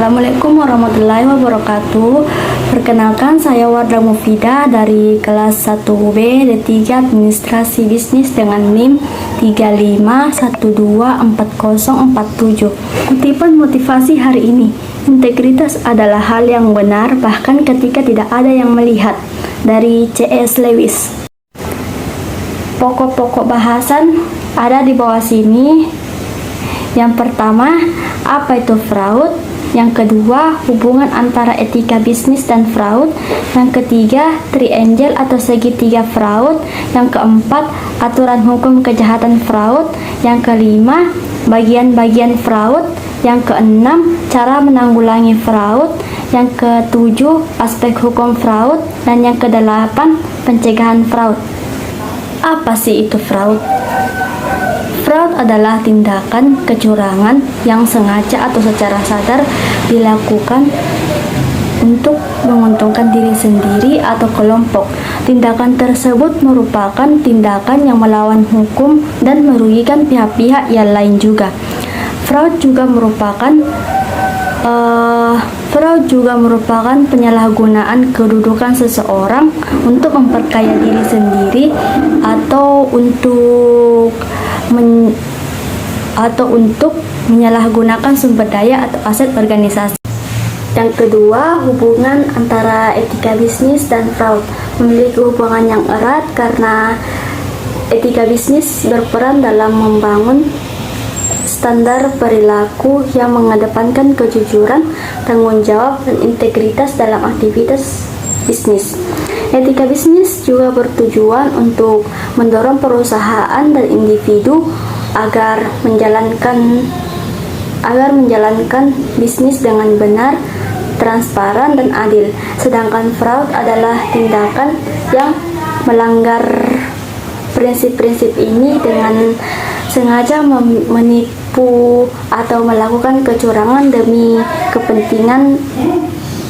Assalamualaikum warahmatullahi wabarakatuh. Perkenalkan, saya Wardah Mufida dari kelas 1B D3 Administrasi Bisnis dengan NIM 35124047. Kutipan motivasi hari ini: integritas adalah hal yang benar bahkan ketika tidak ada yang melihat. Dari C.S. Lewis. Pokok-pokok bahasan ada di bawah sini. Yang pertama, apa itu fraud? Yang kedua, hubungan antara etika bisnis dan fraud. Yang ketiga, triangle atau segitiga fraud. Yang keempat, aturan hukum kejahatan fraud. Yang kelima, bagian-bagian fraud. Yang keenam, cara menanggulangi fraud. Yang ketujuh, aspek hukum fraud. Dan yang kedelapan, pencegahan fraud. Apa sih itu fraud? Fraud adalah tindakan kecurangan yang sengaja atau secara sadar dilakukan untuk menguntungkan diri sendiri atau kelompok. Tindakan tersebut merupakan tindakan yang melawan hukum dan merugikan pihak-pihak yang lain juga. Fraud juga merupakan penyalahgunaan kedudukan seseorang untuk memperkaya diri sendiri atau untuk menyalahgunakan sumber daya atau aset organisasi. Yang kedua, hubungan antara etika bisnis dan fraud memiliki hubungan yang erat karena etika bisnis berperan dalam membangun standar perilaku yang mengedepankan kejujuran, tanggung jawab, dan integritas dalam aktivitas bisnis. Etika bisnis juga bertujuan untuk mendorong perusahaan dan individu agar menjalankan bisnis dengan benar, transparan, dan adil. Sedangkan fraud adalah tindakan yang melanggar prinsip-prinsip ini dengan sengaja menipu atau melakukan kecurangan demi kepentingan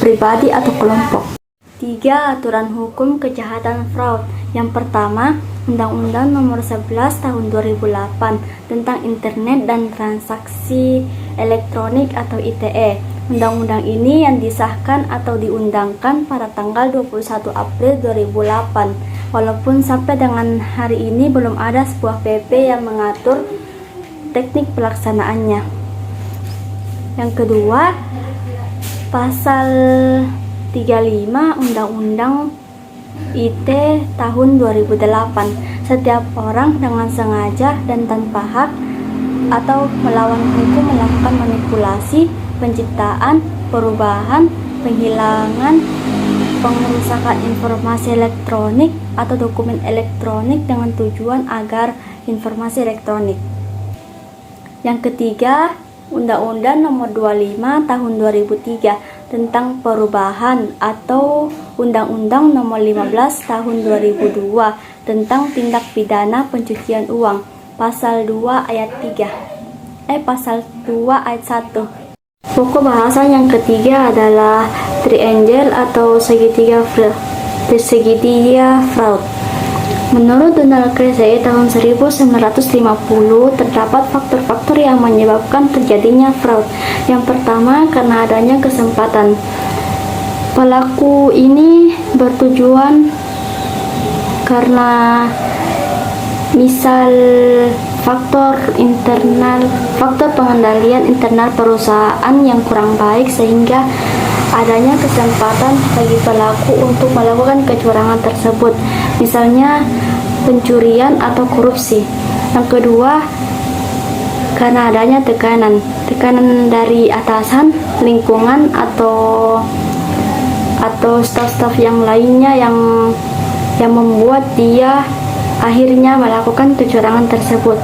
pribadi atau kelompok. 3. Aturan hukum kejahatan fraud. Yang pertama, Undang-Undang Nomor 11 Tahun 2008 tentang Internet dan Transaksi Elektronik atau ITE. Undang-undang ini yang disahkan atau diundangkan pada tanggal 21 April 2008. Walaupun sampai dengan hari ini belum ada sebuah PP yang mengatur teknik pelaksanaannya. Yang kedua, Pasal 35 Undang-Undang IT tahun 2008. Setiap orang dengan sengaja dan tanpa hak atau melawan hukum melakukan manipulasi, penciptaan, perubahan, penghilangan, pengerusakan informasi elektronik atau dokumen elektronik dengan tujuan agar informasi elektronik. Yang ketiga, Undang-Undang Nomor 25 Tahun 2003 tentang perubahan atau Undang-Undang Nomor 15 Tahun 2002 tentang tindak pidana pencucian uang, Pasal 2 ayat 1. Pokok bahasan yang ketiga adalah triangle atau segitiga fraud. Menurut Donald Kruse tahun 1950, terdapat faktor-faktor yang menyebabkan terjadinya fraud. Yang pertama, karena adanya kesempatan. Pelaku ini bertujuan karena misal faktor pengendalian internal perusahaan yang kurang baik sehingga adanya kesempatan bagi pelaku untuk melakukan kecurangan tersebut, misalnya pencurian atau korupsi. Yang kedua, karena adanya tekanan dari atasan, lingkungan atau staf-staf yang lainnya yang membuat dia akhirnya melakukan kecurangan tersebut.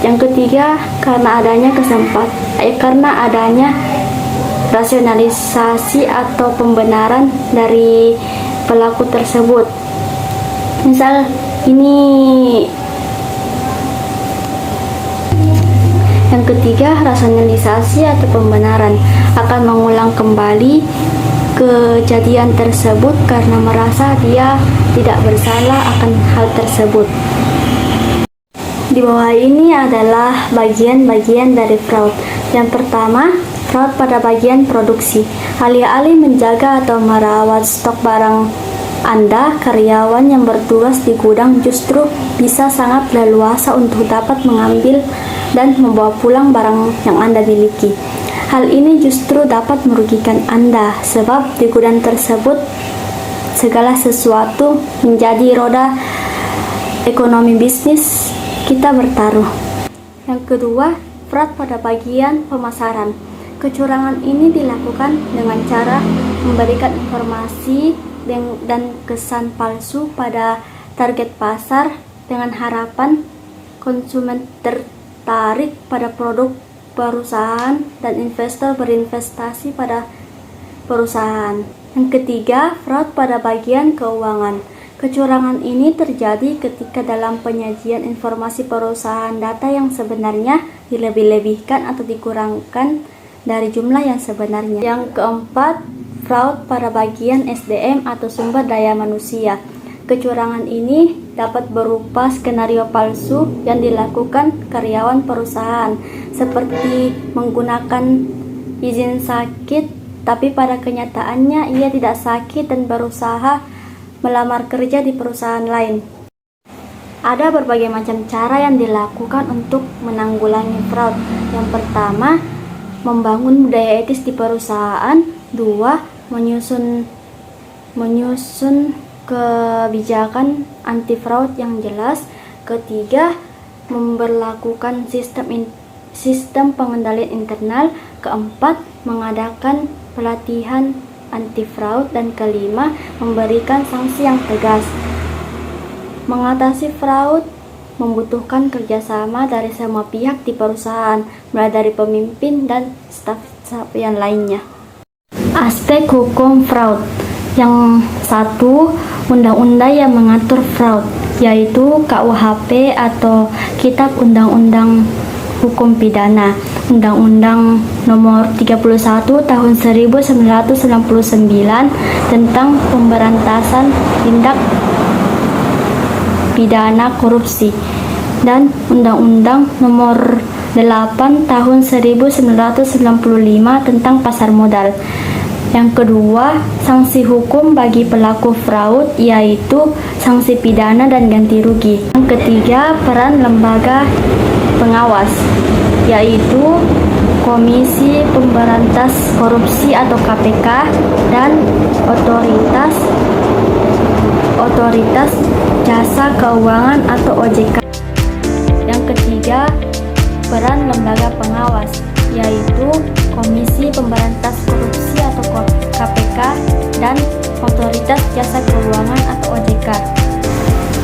Yang ketiga, karena adanya rasionalisasi atau pembenaran dari pelaku tersebut. Misal yang ketiga, rasionalisasi atau pembenaran akan mengulang kembali kejadian tersebut karena merasa dia tidak bersalah akan hal tersebut. Di bawah ini adalah bagian-bagian dari fraud. Yang pertama, fraud pada bagian produksi. Alih-alih menjaga atau merawat stok barang Anda, karyawan yang bertugas di gudang justru bisa sangat leluasa untuk dapat mengambil dan membawa pulang barang yang Anda miliki. Hal ini justru dapat merugikan Anda, sebab di gudang tersebut segala sesuatu menjadi roda ekonomi bisnis kita bertaruh. Yang kedua, fraud pada bagian pemasaran. Kecurangan ini dilakukan dengan cara memberikan informasi dan kesan palsu pada target pasar dengan harapan konsumen tertarik pada produk perusahaan dan investor berinvestasi pada perusahaan. Yang ketiga, fraud pada bagian keuangan. Kecurangan ini terjadi ketika dalam penyajian informasi perusahaan data yang sebenarnya dilebih-lebihkan atau dikurangkan dari jumlah yang sebenarnya. Yang keempat, fraud pada bagian SDM atau sumber daya manusia. Kecurangan ini dapat berupa skenario palsu yang dilakukan karyawan perusahaan, seperti menggunakan izin sakit, tapi pada kenyataannya ia tidak sakit dan berusaha melamar kerja di perusahaan lain. Ada berbagai macam cara yang dilakukan untuk menanggulangi fraud. Yang pertama, membangun budaya etis di perusahaan. Dua, menyusun kebijakan anti fraud yang jelas. Ketiga, memberlakukan sistem pengendalian internal. Keempat, mengadakan pelatihan anti fraud. Dan kelima, memberikan sanksi yang tegas. Mengatasi fraud membutuhkan kerjasama dari semua pihak di perusahaan, mulai dari pemimpin dan staf yang lainnya. Aspek hukum fraud. Yang satu, undang-undang yang mengatur fraud, yaitu KUHP atau Kitab Undang-Undang Hukum Pidana. Undang-Undang Nomor 31 Tahun 1999 tentang pemberantasan tindak pidana korupsi, dan Undang-Undang Nomor 8 Tahun 1995 tentang pasar modal. Yang kedua, sanksi hukum bagi pelaku fraud, yaitu sanksi pidana dan ganti rugi. Yang ketiga, peran lembaga pengawas, yaitu Komisi Pemberantas Korupsi atau KPK dan Otoritas Jasa Keuangan atau OJK. Yang ketiga, peran lembaga pengawas, yaitu Komisi Pemberantas Korupsi atau KPK dan Otoritas Jasa Keuangan atau OJK.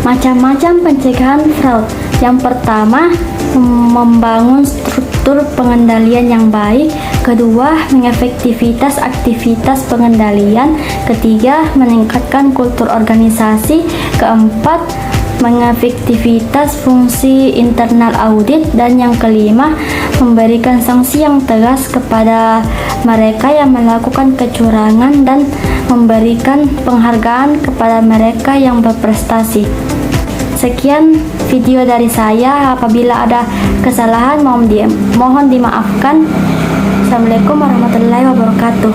Macam-macam pencegahan fraud. Yang pertama, membangun struktur pengendalian yang baik. Kedua, mengefektivitas aktivitas pengendalian. Ketiga, meningkatkan kultur organisasi. Keempat, mengefektivitas fungsi internal audit. Dan yang kelima, memberikan sanksi yang tegas kepada mereka yang melakukan kecurangan dan memberikan penghargaan kepada mereka yang berprestasi. Sekian video dari saya. Apabila ada kesalahan mohon dimaafkan. Assalamualaikum warahmatullahi wabarakatuh.